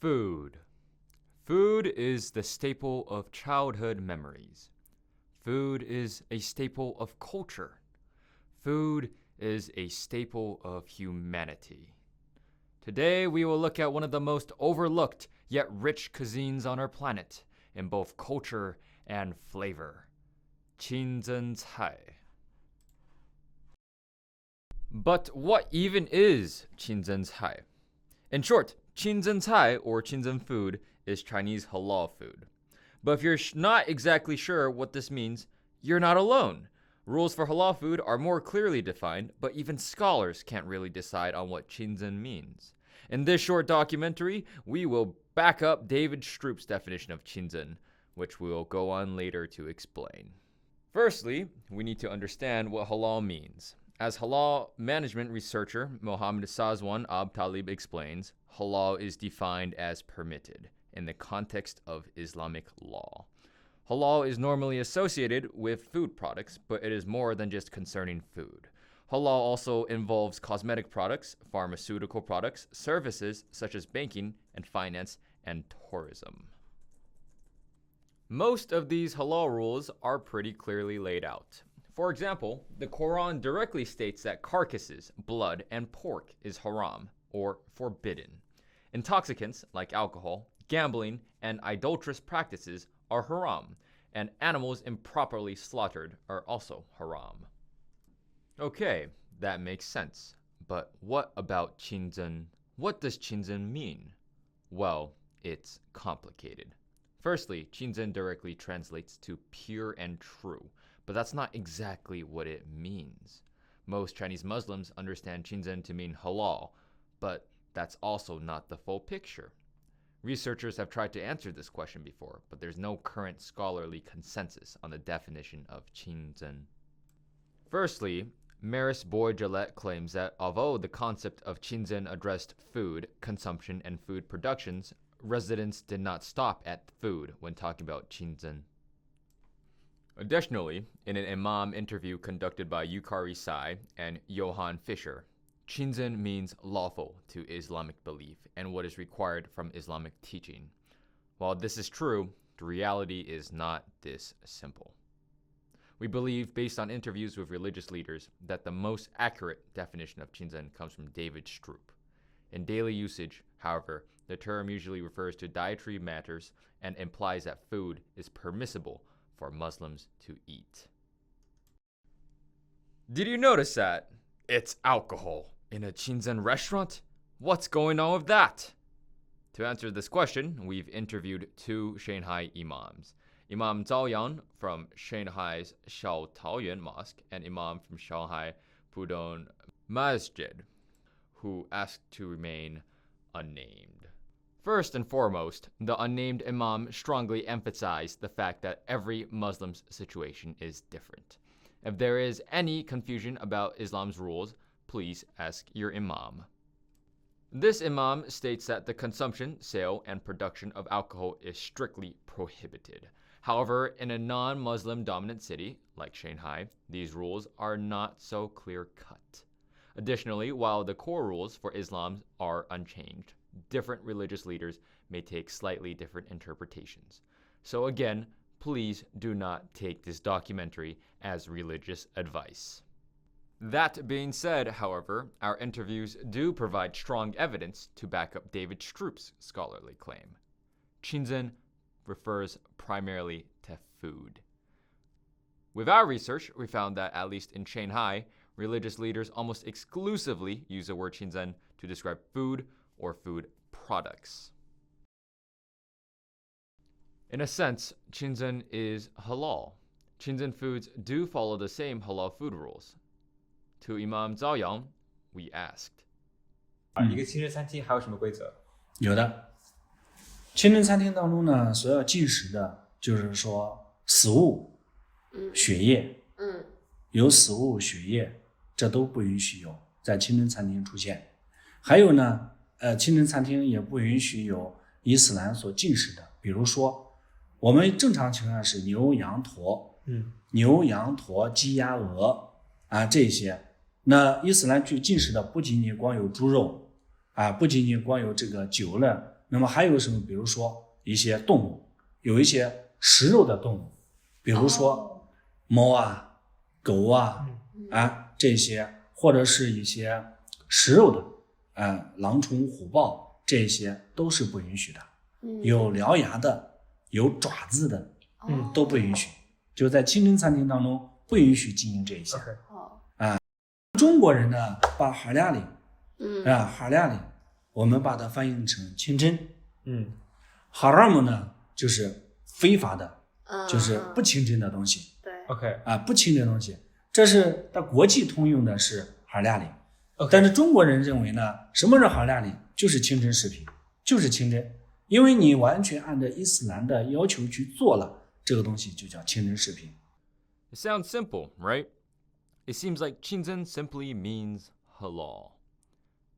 Food. Food is the staple of childhood memories. Food is a staple of culture. Food is a staple of humanity. Today, we will look at one of the most overlooked yet rich cuisines on our planet in both culture and flavor. Qingzhen cai. But what even is Qingzhen cai? In short, Qingzhen cai, or Qingzhen food, is Chinese halal food. But if you're not exactly sure what this means, you're not alone. Rules for halal food are more clearly defined, but even scholars can't really decide on what Qingzhen means. In this short documentary, we will back up David Stroop's definition of Qingzhen, which we'll go on later to explain. Firstly, we need to understand what halal means. As halal management researcher Mohammed Sazwan Talib explains, halal is defined as permitted in the context of Islamic law. Halal is normally associated with food products, but it is more than just concerning food. Halal also involves cosmetic products, pharmaceutical products, services such as banking and finance, and tourism. Most of these halal rules are pretty clearly laid out. For example, the Quran directly states that carcasses, blood, and pork is haram, or forbidden. Intoxicants, like alcohol, gambling, and idolatrous practices are haram, and animals improperly slaughtered are also haram. Okay, that makes sense. But what about Qingzhen? What does Qingzhen mean? Well, it's complicated. Firstly, Qingzhen directly translates to pure and true, but that's not exactly what it means. Most Chinese Muslims understand Qingzhen to mean halal, but that's also not the full picture. Researchers have tried to answer this question before, but there's no current scholarly consensus on the definition of Qingzhen. Firstly, Maris Boyd-Gillette claims that although the concept of Qingzhen addressed food, consumption, and food productions, residents did not stop at food when talking about Qingzhen. Additionally, in an imam interview conducted by Yukari Tsai and Johann Fischer, Qingzhen means lawful to Islamic belief and what is required from Islamic teaching. While this is true, the reality is not this simple. We believe, based on interviews with religious leaders, that the most accurate definition of Qingzhen comes from David Stroop. In daily usage, however, the term usually refers to dietary matters and implies that food is permissible for Muslims to eat. Did you notice that? It's alcohol in a Qingzhen restaurant? What's going on with that? To answer this question, we've interviewed two Shanghai imams. Imam Zhao Yang from Shanghai's Xiao Taoyuan Mosque and Imam from Shanghai Pudong Masjid, who asked to remain unnamed. First and foremost, the unnamed imam strongly emphasized the fact that every Muslim's situation is different. If there is any confusion about Islam's rules, please ask your imam. This imam states that the consumption, sale, and production of alcohol is strictly prohibited. However, in a non-Muslim dominant city like Shanghai, these rules are not so clear-cut. Additionally, while the core rules for Islam are unchanged, different religious leaders may take slightly different interpretations. So again, please do not take this documentary as religious advice. That being said, however, our interviews do provide strong evidence to back up David Stroop's scholarly claim. Qingzhen refers primarily to food. With our research, we found that at least in Shanghai, religious leaders almost exclusively use the word Qingzhen to describe food or food products. In a sense, Qingzhen is halal. Qingzhen foods do follow the same halal food rules. To Imam Zhao Yang, we asked. 一个清真餐厅还有什么规则？有的，清真餐厅当中呢，所要禁食的就是说死物、血液，有死物、血液，这都不允许有在清真餐厅出现。还有呢，清真餐厅也不允许有伊斯兰所禁食的，比如说我们正常情况是牛、羊、驼，牛、羊、驼、鸡、鸭、鹅啊这些。那伊斯兰去禁食的不仅仅光有猪肉啊，不仅仅光有这个酒类那么还有什么？比如说一些动物，有一些食肉的动物，比如说猫啊、狗啊这些，或者是一些食肉的狼虫、虎豹，这些都是不允许的。有獠牙的、有爪子的，都不允许。就在清真餐厅当中不允许经营这一些。中国人呢，把哈拉里，哈拉里，我们把它翻译成清真。哈拉姆呢，就是非法的，就是不清真的东西。对。不清真的东西，这是它国际通用的是哈拉里。但是中国人认为呢，什么是哈拉里？就是清真食品，就是清真，因为你完全按照伊斯兰的要求去做了，这个东西就叫清真食品。It sounds simple, right? It seems like Qingzhen simply means halal.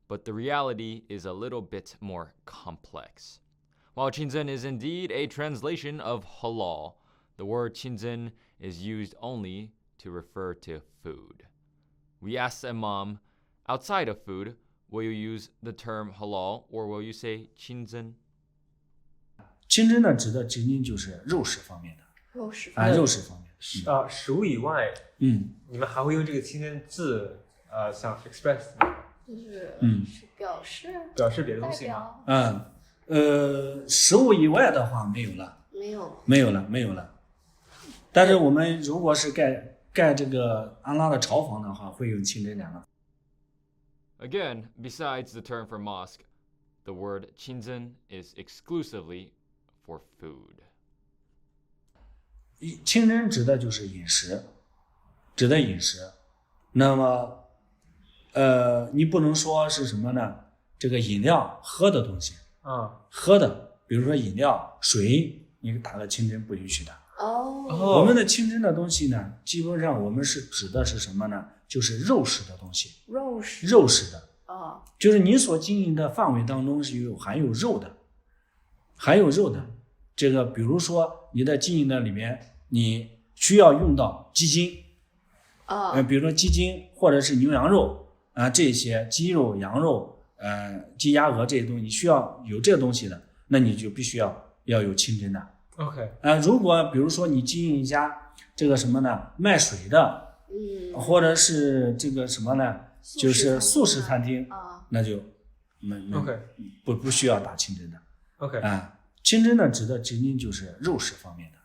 But the reality is a little bit more complex. While Qingzhen is indeed a translation of halal, the word Qingzhen is used only to refer to food. We asked the Imam, outside of food, will you use the term halal or will you say Qingzhen? 清真呢，指的仅仅就是肉食方面的。肉食方面的。食物以外，你们还会用这个清真字，像 express， 就是表示别的东西吗？食物以外的话没有了。没有了。但是我们如果是盖这个安拉的朝房的话，会用清真2个。Again, besides the term for mosque, the word Qingzhen is exclusively for food. 清真指的就是饮食，那么你不能说是什么呢？这个饮料喝的东西喝的，比如说饮料、水，你打个清真不允许的。我们的清真的东西呢，基本上我们是指的是什么呢？就是肉食的东西。肉食的就是你所经营的范围当中是含有肉的。这个比如说你的经营的里面，你需要用到鸡精，比如说鸡精或者是牛羊肉这些鸡肉、羊肉、鸡鸭鹅这些东西，你需要有这个东西的，那你就必须要有清真的。如果比如说你经营一家这个什么呢，卖水的，或者是这个什么呢，就是素食餐厅，那就不需要打清真的。清真呢，指的仅仅就是肉食方面的。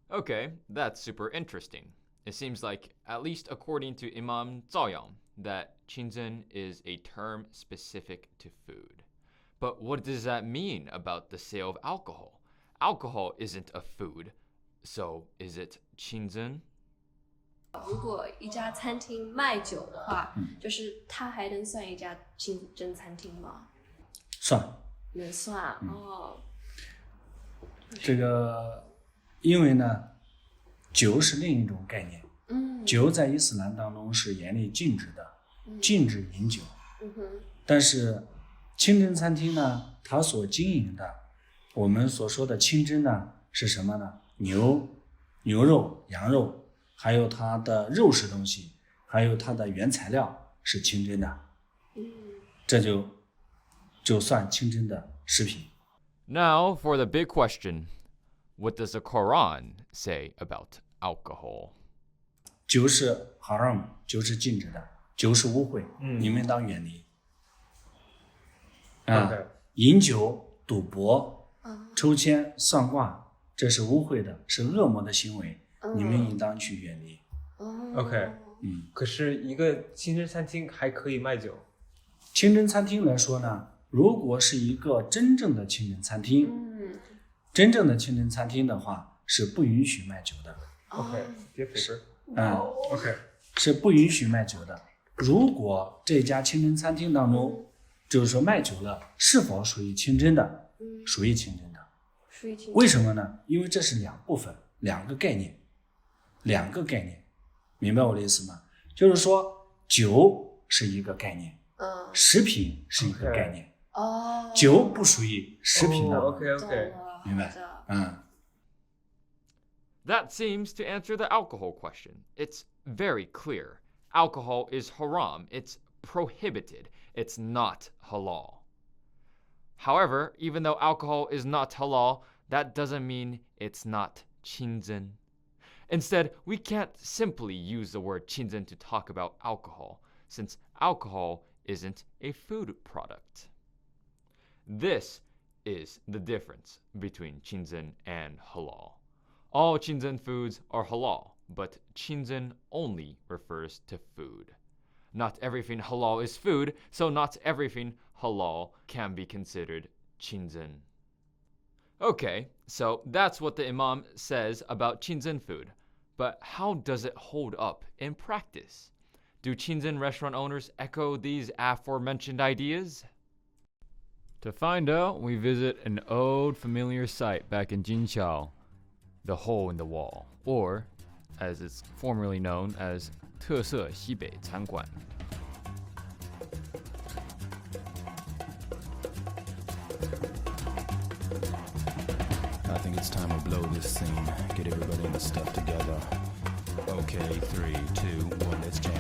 Okay, that's super interesting. It seems like, at least according to Imam Zaoyang, that Qingzhen is a term specific to food. But what does that mean about the sale of alcohol? Alcohol isn't a food, so is it Qingzhen? 如果一家餐厅卖酒的话，就是它还能算一家清真餐厅吗？能算。这个因为呢，酒是另一种概念。酒在伊斯兰当中是严厉禁止的，禁止饮酒。但是清真餐厅呢，它所经营的，我们所说的清真呢，是什么呢？牛肉、羊肉，还有它的肉食东西，还有它的原材料是清真的。这就算清真的食品。Now for the big question. What does the Quran say about alcohol? 酒是 haram， 酒是禁止的，酒是污秽，你们当远离。饮酒、赌博、抽签、算卦，这是污秽的，是恶魔的行为，你们应当去远离。可是一个清真餐厅还可以卖酒？清真餐厅来说呢，如果是一个真正的清真餐厅，的话是不允许卖酒的。是不允许卖酒的。如果这家清真餐厅当中，就是说卖酒了，是否属于清真的？属于清真的。为什么呢？因为这是两部分，两个概念，明白我的意思吗？就是说，酒是一个概念，食品是一个概念。酒不属于食品的。明白。That seems to answer the alcohol question. It's very clear. Alcohol is haram. It's prohibited. It's not halal. However, even though alcohol is not halal, that doesn't mean it's not Qingzhen. Instead, we can't simply use the word Qingzhen to talk about alcohol, since alcohol isn't a food product. This is the difference between Qingzhen and halal. All Qingzhen foods are halal, but Qingzhen only refers to food. Not everything halal is food, so not everything halal can be considered Qingzhen. Okay, so that's what the Imam says about Qingzhen food. But how does it hold up in practice? Do Qingzhen restaurant owners echo these aforementioned ideas? To find out, we visit an old familiar site back in Jinqiao, the hole in the wall, or as it's formerly known as 特色西北餐馆. I think it's time to blow this scene. Get everybody in the stuff together. Okay, 3, 2, 1, let's jam.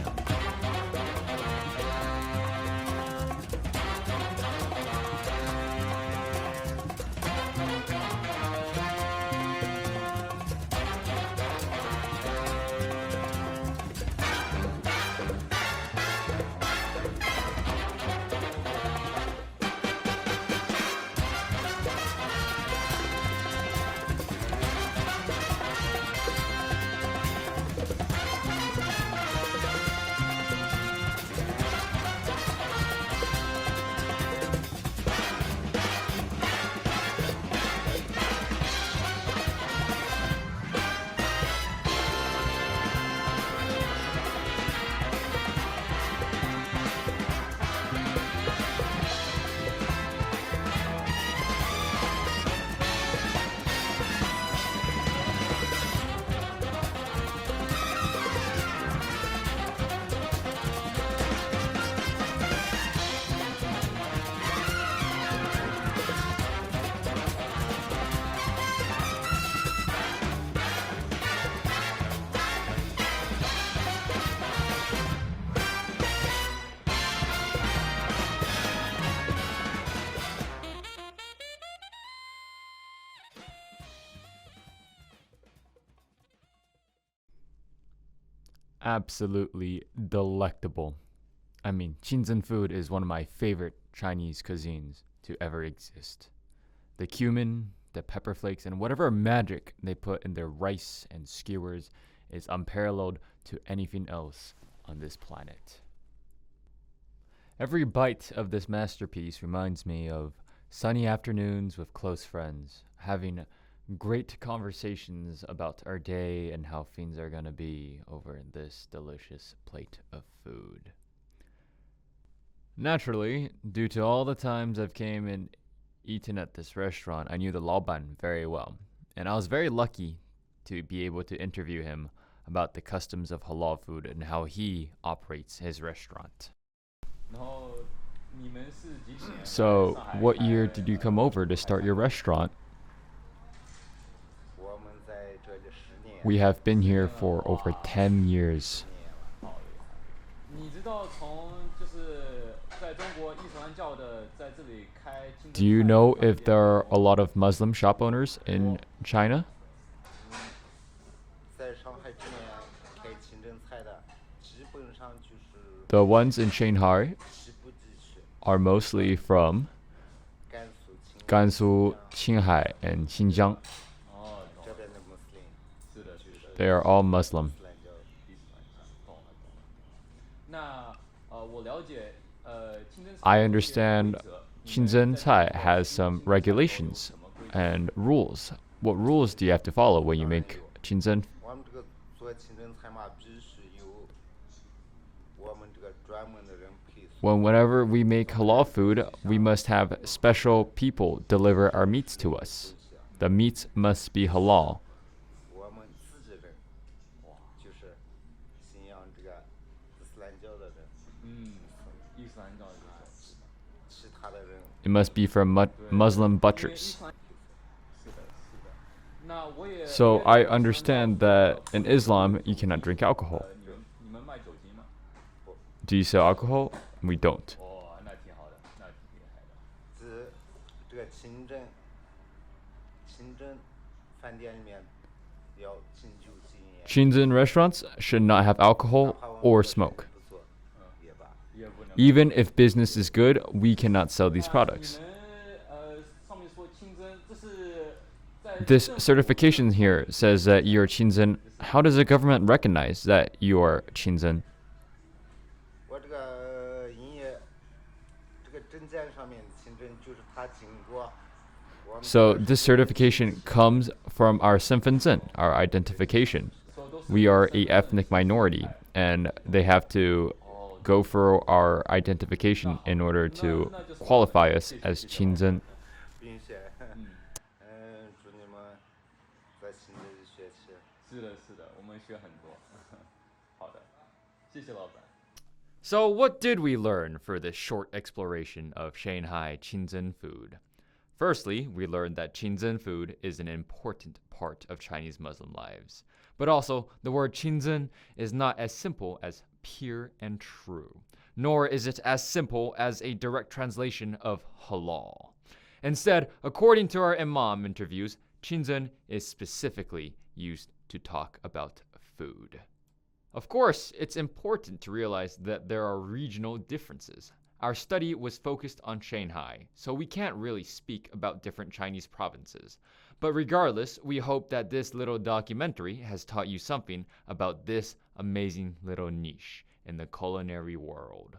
Absolutely delectable. I mean, Qingzhen food is one of my favorite Chinese cuisines to ever exist. The cumin, the pepper flakes, and whatever magic they put in their rice and skewers is unparalleled to anything else on this planet. Every bite of this masterpiece reminds me of sunny afternoons with close friends, having great conversations about our day and how things are gonna be over this delicious plate of food. Naturally, due to all the times I've came and eaten at this restaurant, I knew the Laoban very well, and I was very lucky to be able to interview him about the customs of halal food and how he operates his restaurant. So, what year did you come over to start your restaurant? We have been here for over 10 years. Do you know if there are a lot of Muslim shop owners in China? The ones in Shanghai are mostly from Gansu, Qinghai, and Xinjiang. They are all Muslim. I understand Qingzhen Cai has some regulations and rules. What rules do you have to follow when you make Qingzhen? Whenever we make halal food, we must have special people deliver our meats to us. The meats must be halal. It must be from Muslim butchers. So I understand that in Islam, you cannot drink alcohol. Do you sell alcohol? We don't. Qingzhen restaurants should not have alcohol or smoke. Even if business is good, we cannot sell these products. This certification here says that you're Qingzhen. How does the government recognize that you are Qingzhen? So this certification comes from our 身份证, our identification. We are a ethnic minority, and they have to go for our identification in order to qualify us as Qingzhen. 是的，是的，我们学很多。好的，谢谢老板。So what did we learn for this short exploration of Shanghai Qingzhen food? Firstly, we learned that Qingzhen food is an important part of Chinese Muslim lives. But also, the word Qingzhen is not as simple as pure and true, nor is it as simple as a direct translation of halal. Instead, according to our imam interviews, Qingzhen is specifically used to talk about food. Of course, it's important to realize that there are regional differences. Our study was focused on Shanghai, so we can't really speak about different Chinese provinces. But regardless, we hope that this little documentary has taught you something about this amazing little niche in the culinary world.